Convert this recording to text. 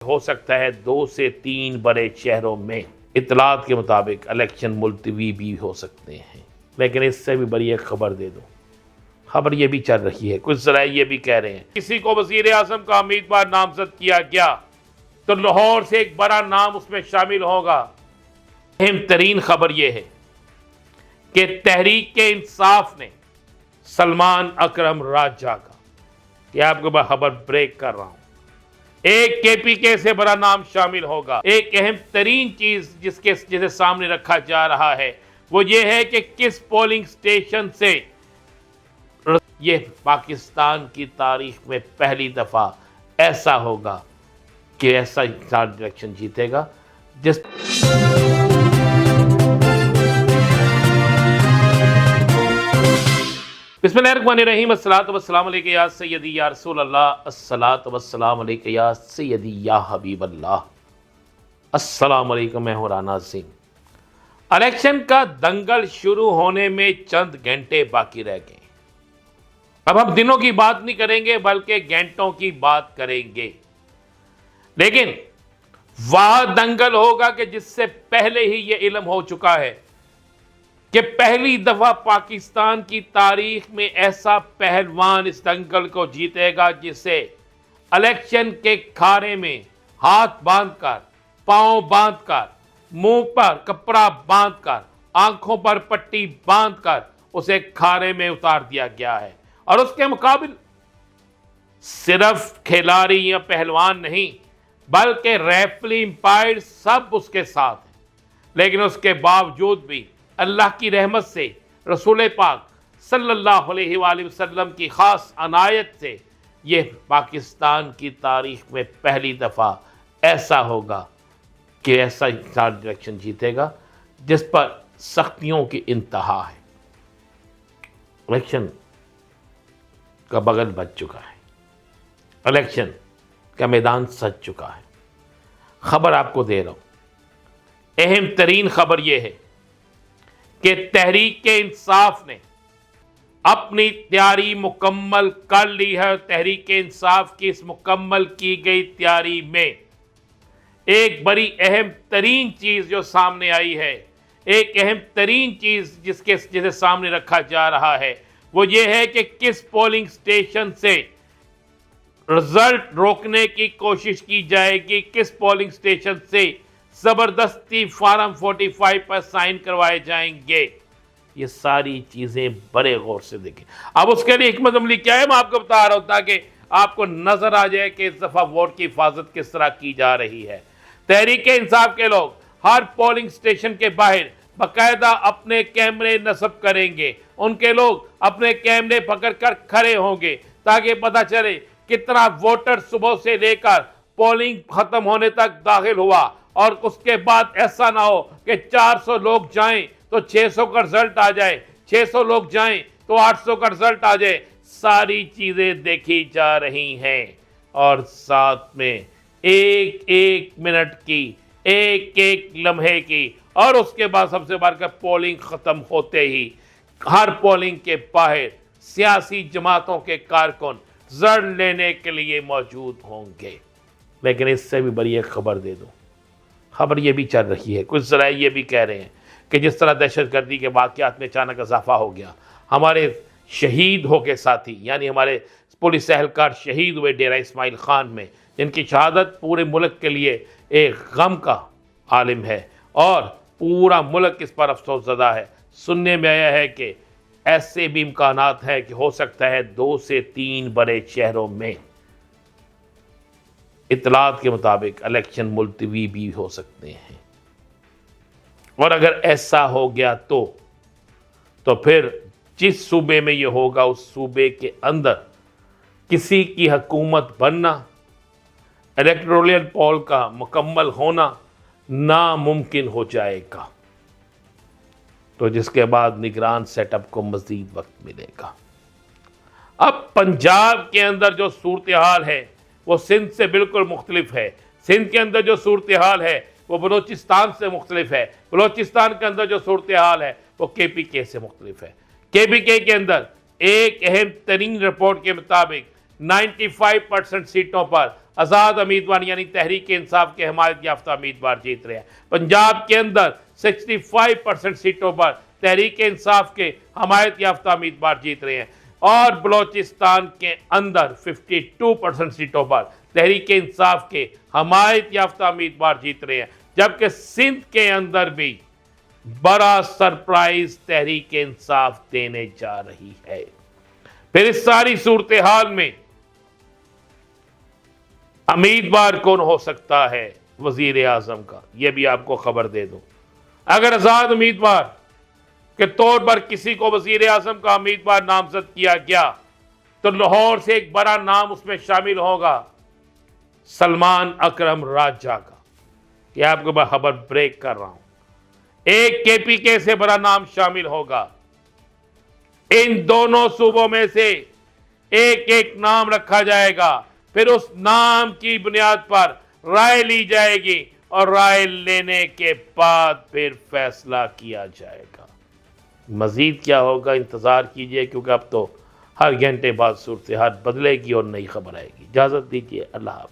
हो सकता है 2 से 3 बड़े शहरों में इतलात के मुताबिक इलेक्शन मुलतवी भी हो सकते हैं। लेकिन इससे भी बड़ी एक खबर दे दूं, खबर ये भी चल रही है, कुछ जराए ये भी कह रहे हैं किसी को वजीर आजम का उम्मीदवार नामजद किया गया तो लाहौर से एक बड़ा नाम उसमें शामिल होगा। अहम तरीन खबर यह है कि तहरीक इंसाफ ने सलमान अकरम राजा का, कि आपको मैं खबर ब्रेक कर रहा हूं, एक केपीके से बड़ा नाम शामिल होगा। एक अहम तरीन चीज जिसे सामने रखा जा रहा है वो ये है कि किस पोलिंग स्टेशन से ये पाकिस्तान की तारीख में पहली दफा ऐसा होगा कि ऐसा इंसान इलेक्शन जीतेगा जिस बिस्मिल्लाहिर्रहमानिर्रहीम। अस्सलातु वस्सलामु अलैका या सय्यदी या रसूल अल्लाह, अस्सलातु वस्सलामु अलैका या सय्यदी या हबीब अल्लाह, अस्सलामु अलैकुम। मैं हूं राना सिंह। इलेक्शन का दंगल शुरू होने में चंद घंटे बाकी रह गए। अब हम दिनों की बात नहीं करेंगे बल्कि घंटों की बात करेंगे। लेकिन वह दंगल होगा कि जिससे पहले ही यह इल्म हो चुका है कि पहली दफा पाकिस्तान की तारीख में ऐसा पहलवान इस दंगल को जीतेगा जिसे इलेक्शन के खारे में हाथ बांधकर, पांव बांधकर, मुंह पर कपड़ा बांधकर, आंखों पर पट्टी बांधकर उसे खारे में उतार दिया गया है। और उसके मुकाबिल सिर्फ खिलाड़ी या पहलवान नहीं बल्कि रेफरी, अंपायर सब उसके साथ हैं। लेकिन उसके बावजूद भी अल्लाह की रहमत से, रसूल पाक सल्लल्लाहु अलैहि वसल्लम की खास अनायत से यह पाकिस्तान की तारीख में पहली दफा ऐसा होगा कि ऐसा इंसान इलेक्शन जीतेगा जिस पर सख्तियों की इंतहा है। इलेक्शन का बगल बच चुका है, इलेक्शन का मैदान सज चुका है। खबर आपको दे रहा हूं, अहम तरीन खबर यह है कि तहरीक इंसाफ ने अपनी तैयारी मुकम्मल कर ली है। तहरीक इंसाफ की इस मुकम्मल की गई तैयारी में एक बड़ी अहम तरीन चीज जो सामने आई है, एक अहम तरीन चीज जिसे सामने रखा जा रहा है वो ये है कि किस पोलिंग स्टेशन से रिजल्ट रोकने की कोशिश की जाएगी, किस पोलिंग स्टेशन से जबरदस्ती फार्म 45 पर साइन करवाए जाएंगे। ये सारी चीजें बड़े गौर से देखें। अब उसके लिए हिकमत अमली क्या है मैं आपको बता रहा हूं ताकि आपको नजर आ जाए कि इस दफा वोट की हिफाजत किस तरह की जा रही है। तहरीक इंसाफ के लोग हर पोलिंग स्टेशन के बाहर बाकायदा अपने कैमरे नस्ब करेंगे। उनके लोग अपने कैमरे पकड़कर खड़े होंगे ताकि पता चले कितना वोटर सुबह से लेकर पोलिंग खत्म होने तक दाखिल हुआ। और उसके बाद ऐसा ना हो कि 400 लोग जाएं तो 600 का रिजल्ट आ जाए, 600 लोग जाएं तो 800 का रिजल्ट आ जाए। सारी चीजें देखी जा रही हैं और साथ में एक एक मिनट की, एक एक लम्हे की। और उसके बाद सबसे बढ़कर पोलिंग खत्म होते ही हर पोलिंग के बाहर सियासी जमातों के कारकुन रिजल्ट लेने के लिए मौजूद होंगे। लेकिन इससे भी बड़ी एक खबर दे दूं, खबर ये भी चल रही है, कुछ जराए ये भी कह रहे हैं कि जिस तरह दहशतगर्दी के वाक़यात में अचानक इजाफा हो गया, हमारे शहीद हो के साथी यानी हमारे पुलिस एहलकार शहीद हुए डेरा इस्माइल खान में, जिनकी शहादत पूरे मुल्क के लिए एक गम का आलिम है और पूरा मुल्क इस पर अफसोसज़दा है। सुनने में आया है कि ऐसे भी इम्कानात हैं कि हो सकता है 2 से 3 बड़े शहरों में इतलात के मुताबिक इलेक्शन मुलतवी भी हो सकते हैं। और अगर ऐसा हो गया तो फिर जिस सूबे में ये होगा उस सूबे के अंदर किसी की हुकूमत बनना, इलेक्टोरल पोल का मुकम्मल होना नामुमकिन हो जाएगा। तो जिसके बाद निगरान सेटअप को मजीद वक्त मिलेगा। अब पंजाब के अंदर जो सूरत हाल है वो सिंध से बिल्कुल मुख्तलिफ है। सिंध के अंदर जो सूरत हाल है वो बलोचिस्तान से मुख्तलिफ है। बलोचिस्तान के अंदर जो सूरत हाल है वो केपीके से मुख्तलिफ है। केपीके के अंदर एक अहम तरीन रिपोर्ट के मुताबिक 95% सीटों पर आज़ाद उम्मीदवार यानी तहरीक इंसाफ के हिमायत याफ्ता उम्मीदवार जीत रहे हैं। पंजाब के अंदर 65% सीटों पर तहरीक इंसाफ के हिमायत याफ्ता उम्मीदवार जीत रहे हैं और बलोचिस्तान के अंदर 52% सीटों पर तहरीक इंसाफ के हिमायत याफ्ता उम्मीदवार जीत रहे हैं। जबकि सिंध के अंदर भी बड़ा सरप्राइज तहरीक इंसाफ देने जा रही है। फिर इस सारी सूरत हाल में उम्मीदवार कौन हो सकता है वजीर आजम का, यह भी आपको खबर दे दूं। अगर आजाद उम्मीदवार के तौर पर किसी को वजीर आजम का उम्मीदवार नामजद किया गया तो लाहौर से एक बड़ा नाम उसमें शामिल होगा, सलमान अकरम राजा का। यह आपको मैं खबर ब्रेक कर रहा हूं। एक केपीके से बड़ा नाम शामिल होगा। इन दोनों सूबों में से एक एक नाम रखा जाएगा, फिर उस नाम की बुनियाद पर राय ली जाएगी और राय लेने के बाद फिर फैसला किया जाएगा। मजीद क्या होगा इंतजार कीजिए, क्योंकि अब तो हर घंटे बाद सूरत हाल बदलेगी और नई खबर आएगी। इजाजत दीजिए, अल्लाह हाफ़िज़।